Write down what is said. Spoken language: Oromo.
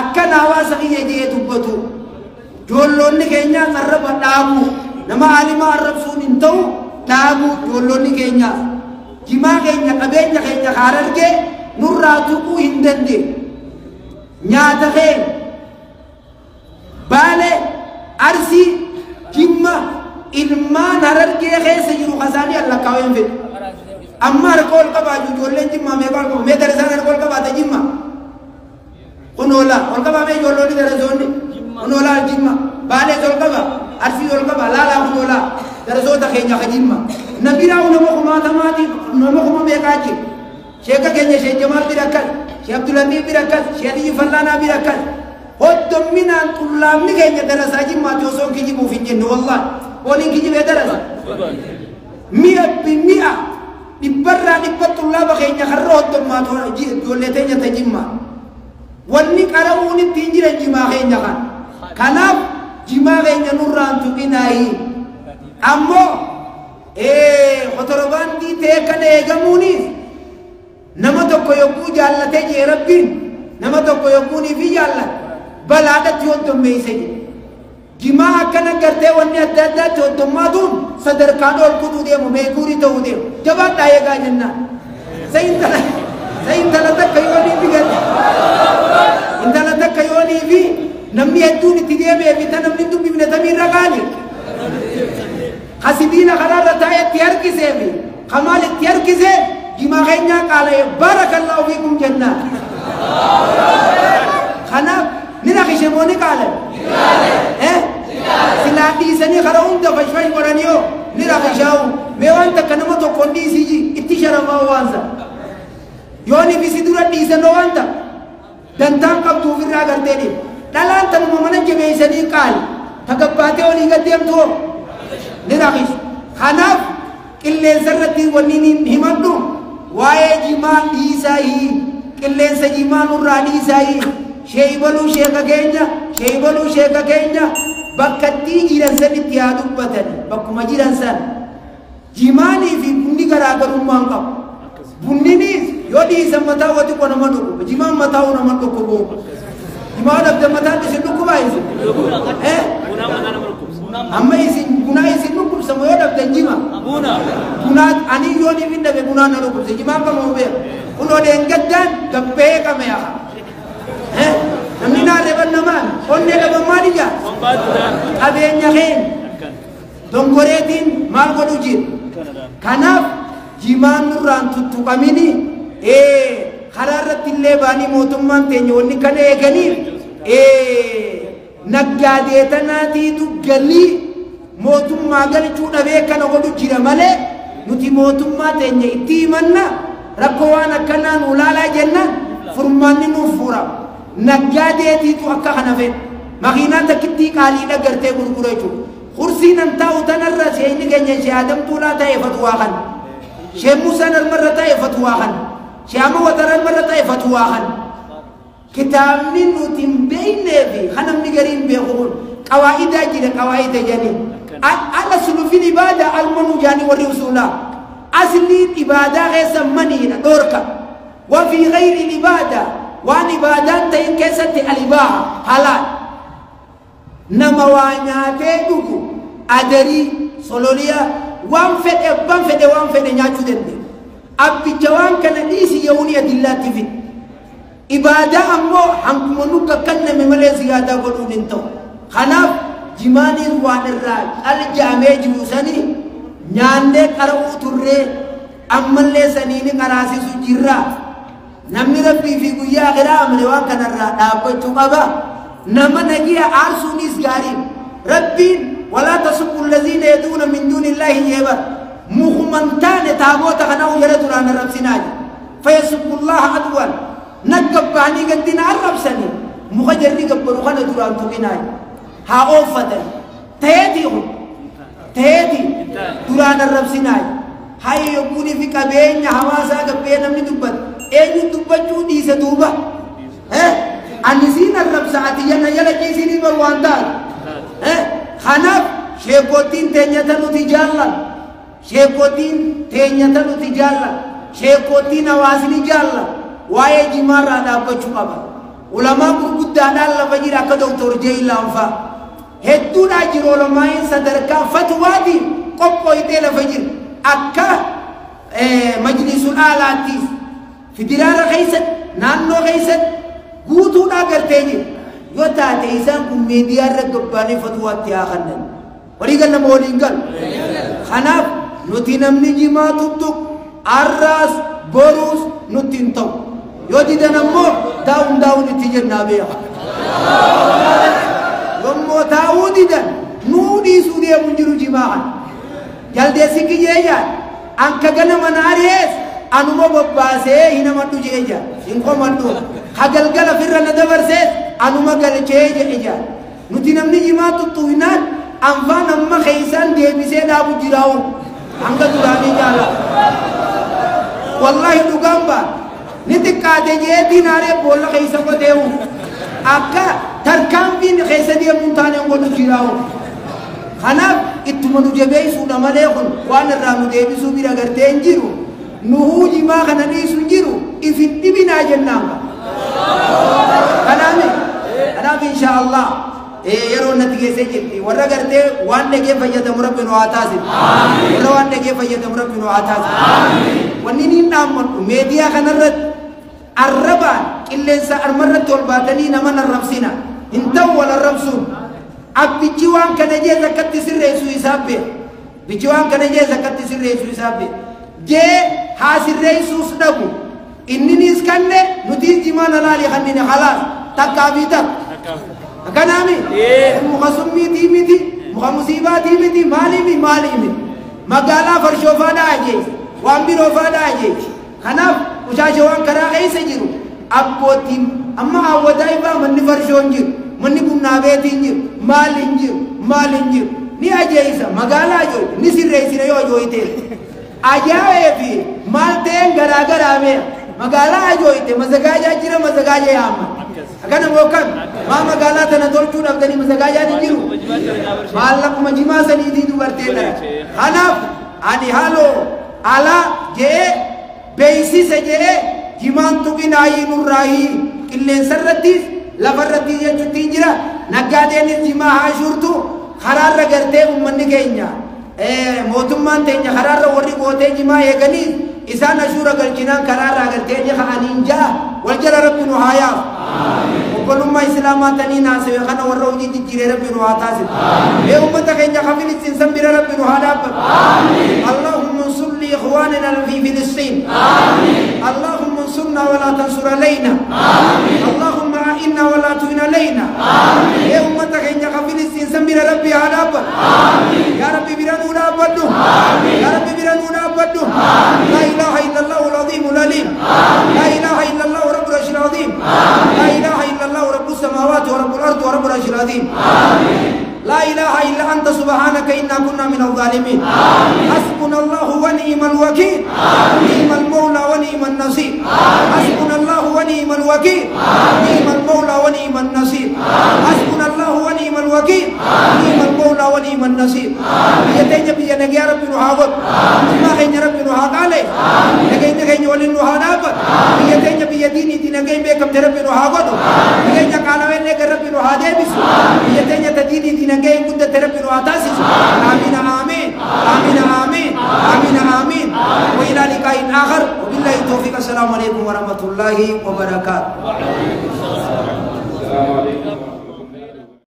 akka hawaasa kiyya jee dubbatu ijoollonni keenya qarraba dhaabu nama alimaa arrabsuun hin ta'u dhaabu ijoollonni keenya jimaa keenya qabeenya keenya Harargee nurraa tuquu hin dandeenye nyaata keenya Baalee Arsii Jimma ilmaan Harargee keessa jiru kasaanii allakkaaween fedhu amma harka ol qabaatu ijoolleen Jimmaa meeqa ol qabu mee daresaan harka ol qabaata Jimma kunoolaa ol qabaamee ijoollonni daresoonni kunoolaa Jimma Baalee ol qaba Arsii ol qaba laalaa kunoolaa daresoota keenya ka Jimma nabiraawu nama kumaatamaati nama kuma meeqaa jiru sheeka keenya Sheek Jamaal bira akkas Sheek Abdulatif bira akkas Sheek Aliyyi Fallaanaa bira akkas hoddomminaan xullaamni keenya darasaa Jimmaatti osoo kijibuuf hin jenne wallaahi waliin kijibee darasa mi'a bimi'a dhibbarraa dhibba xullaaba keenya karra hoddommaatu ijoollee teenya ta Jimmaa wanni qara'uun ittiin jiran jimaa keenya kanaaf jimaa keenya nurraan tuqinaayi ammoo kontoroobaandii ta'e kan eegamuunis nama tokko yogguu jaallatee jee rabbiin nama tokko yogguu niifi jaallate balaadhatti hoddommeeyse jedhe jimaa akkana gartee wanni adda addaatti hoddommaatuun sadarkaan ol kutuu deemu meeguurii ta'uu deemu jabaadhaa eegaa jennaan intala takka yoonii fi garte intala takka yoonii fi namni hedduun itti deemee fi ta namni dubbifne tamiirra qaali kasibiila karaarra taa'ee itti harkisee fi kamaal itti harkisee jimaa keenyaa qaala'e barakallahu fiikum jennaan kanaaf ni rakishe moo ni qaala'e silaa dhiisanii kara hunda fashfash godhanii yoo ni rakishaa'u mee waan takka nama tokkoon dhiisii itti sharamaa waansa yooni bisi dura dhiisanoo wanta dantaan qabduuf irraa gartee dhiif dhalaan tanuma mana jabeeysanii qaali tagabbaatee olii gaddeemtu ni rakishu kanaaf qilleensa irratti wanni himadhu waa'ee jimaa dhiisaayii qilleensa jimaa nurraa dhiisaayii sheeybaluu sheeka keenya bakka ittii jiran san itti haa dubbatan bakkuma jiran san jimaanii fi bunni garaagarummaan qabu bunninis yoo dhiisan mataa wati ko nama dhugu jimaan mataa nama dhugu jimaa dhabde mataa isin dhukkubaa isin amma isin bunaa isin dhukkubsamu yoo dhabde jima bunaa ani yoo ni findabe bunaa na dhukkubse jimaan kama hubee kunoo deengaddaan gabbee kame yaa namni naarreban namaan onnee dhaban maal ijaa qabeenya keenya dongoreetiin maal godhu jira kanaaf jimaan nurraan tuttuqamini karaa irratti illee baanii mootummaan teenya wanni kana eeganiif naggaadee tanaatiitu galii mootummaa galchuu dhabee kana godhu jira malee nuti mootummaa teenya itti himanna rakkoo waan akkanaa nu laalaa jennaan furmaanni nuuf furama naggaadeetiitu akka kana fedhe makiinaa takkittii qaaliidha gartee gurgura jechuudha kursiin an taa'u tanarra sheeyni keenya shee adamtuulaa ta'e fatwaa kan shee musaan almarra ta'e fatwaa kan shee amma watara almarra ta'e fatwaa kan kitaabni nuti hin beeynee fi kanamni gariin beeku kun qawaa'idaa jira qawaa'ida jedhanii ala sulufin ibaadaa almanu jaanii warri usulaa asliin ibaadaa keessa maniidha dhoorka wafi gayri ibaadaa waan ibaadaan ta'in keessatti alibaaha halaal nama waa nyaatee dhugu adarii sololiyaa waan fedhe abbaan fedhe waan fedhe nyaachuu danda'e abbicha waan kana dhiisi yehuuni adillaatti fide ibaadaa ammoo hankuma nukka kanname malee ziyaadaa godhuun hin ta'u kanaaf jimaaniin waan irraa qaljaamee jiru sanii nyaannee qara'uu turree ammallee saniini qaraasisu jirraa namni rabbii fi guyyaa akhiraa amane waan kanarraa dhaabbachuu qaba nama nagiya aarsuunis gaariin rabbiin walaa tasubbu allaziina yaduuna min duuni illaahi jeebar muhumantaane taaboota kana ujara duraan arrabsinaa fayasubbu llaha adwan naggabbaanii gaddina arrabsanii muka jarri gabbaru kana duraan tuqinaa haa ooffatan ta'eetii duraan arrabsinaa haa yogguunii fi qabeenya hawaasaa gabbee namni dubbata eenyu dubbachuu dhiise duuba anisiin arrabsa ati yana yala ciisinii bar waan taate kanaaf sheekootiin teenyata nuti jaallan sheekootiin teenyata nuti jaallan sheekootiin hawaasni jaallan waa'ee jimaarraa dhaabbachuu qaba ulama gurguddaadhaan lafa jira akka doktor Jeeyilaan fa'a hedduudhaa jiru ulamaa'in sadarkaa fatwaatiin qophooytee lafa jira akka majlisul aalaattiis federaala keessatti naannoo keessatti guutuudhaa gartee jira yoo taate isaan kun miidiyaa irra gabbaanee fatwaatti haa kennan walii galla moo waliin galu kanaaf nuti namni jimaa tuttuq arraas boruus nutti hin ta'u yoo didan ammoo daawun itti jennaa beeka yommuu taa'uu didan nuu dhiisuu deemu jiru jimaa kana jaldeessi kiyyeeyyaan anka ganama naariyees anuma bobbaasee hinamadhu jeeja hin qomadhu hagalgala firra na dabarsees anuma galchee jeeja nuti namni jimaa tuttuuhinaan anfaan amma keeysaan deebisee dhaabu jiraa'u hanga duraanii jaala wallahi dhugaan baa ni xiqqaate jee diinaaree boolla keeysa qoteewu akka tarkaanfiin keessa deemuun taaneen godhu jiraa'u kanaaf ittuma nu jabeessuudha malee kun waan irraa nu deebisuu bira gartee hin jiru nuhuu jimaa kana dhiisu hin jiru ifin dhibinaa jennaan kanaaf insha Allah yeroo natti geessee jirti warra gartee waan dhagee fayyadamu rabbi nu haa taasisu warra waan dhagee fayyadamu rabbi nu haa taasisu wanni niin dhaammadhu meediyaa kanarratti arrabaan qilleensa armarratti ol baatanii nama narrabsina hin ta'u wal arrabsuun abbichi waan kana jee zakkatti sirreessu isaabbe bichi waan kana jee zakkatti sirreessu isaabbe jee haa sirreessuus dhabu inninis kanne nuti jimaan alaali kannine khalaas takkaafi takka akanaami muka summiitii miti muka musiibaatii miti maaliimi magaalaa farshoofaadhaa ajees waan biroofaadhaa ajees kanaaf ushaasha waan karaa keessa jiru abbootiin amma hawwataa ifaa manni farshoon jiru manni bunnaa beetiin jiru maal hin jiru ni ajeesa magaalaa ajooy ni sirreessine yoo ajooytee ajaa'ee fi maal ta'een garaagaraa mee magaalaa ajooyte mazagaajaa jira mazagaaja yaama akana mookan maa magaalaa tana tolchuu dhabdanii mazagaajaa ni jiru maallaquma jimaa saniitii dubartee dara kanaaf ani haaloo alaa jee beeysise jee jimaan tuqinaayii nurraayii qilleensarrattiis lafarrattiis jechuutiin jira naggaadeenis jimaa haashuurtu karaarra gartee ummanni keenya mootummaan teenya karaarra warri gootee jimaa eeganiis isaan ashuura galchinaan karaarraa gartee ka'aniin ja'a wal jala rabbi nu haa yaa'u obbolummaa islaamaa tanii naasewe kana warra hojii jijjiiree rabbi nu haa taasisu ee ummata keenya ka filistiin bira rabbi nu haa dhaabbatu allahumma ansur li ikhwanina fi filistiin allahumma ansurna wala tansur alayna allahumma a'inna wala tu'in alayna ee ummata keenya ka filistiin bira rabbi haa dhaabbatu ya rabbi bira nu dhaabbadhu ya rabbi bira nu dhaabbadhu la ilaha illa allah al-azim al-alim la ilaha illa allah rabbul arshil azim la ilaha illa الله رب السماوات ورب الأرض ورب العرش العظيم لا إله إلا أنت سبحانك إنا كنا من الظالمين حسبنا الله ونعم الوكيل نعم المولى ونعم النصير حسبنا الله ونعم الوكيل نعم المولى ونعم النصير حسبنا الله ونعم الوكيل نعم المولى ونعم النصير يتيجي بيجي يا رب نحاول ما خير رب نحاول نجينا خير ولين نحاول يتيجي بيديني تنجي بكم رب نحاول نجينا كانوا لك رب نحاول بس يتيجي تديني تنجي كنت رب نحاول آمين آمين آمين آمين آمين آمين وإلى لقاء آخر وبالله التوفيق السلام عليكم ورحمة الله وبركاته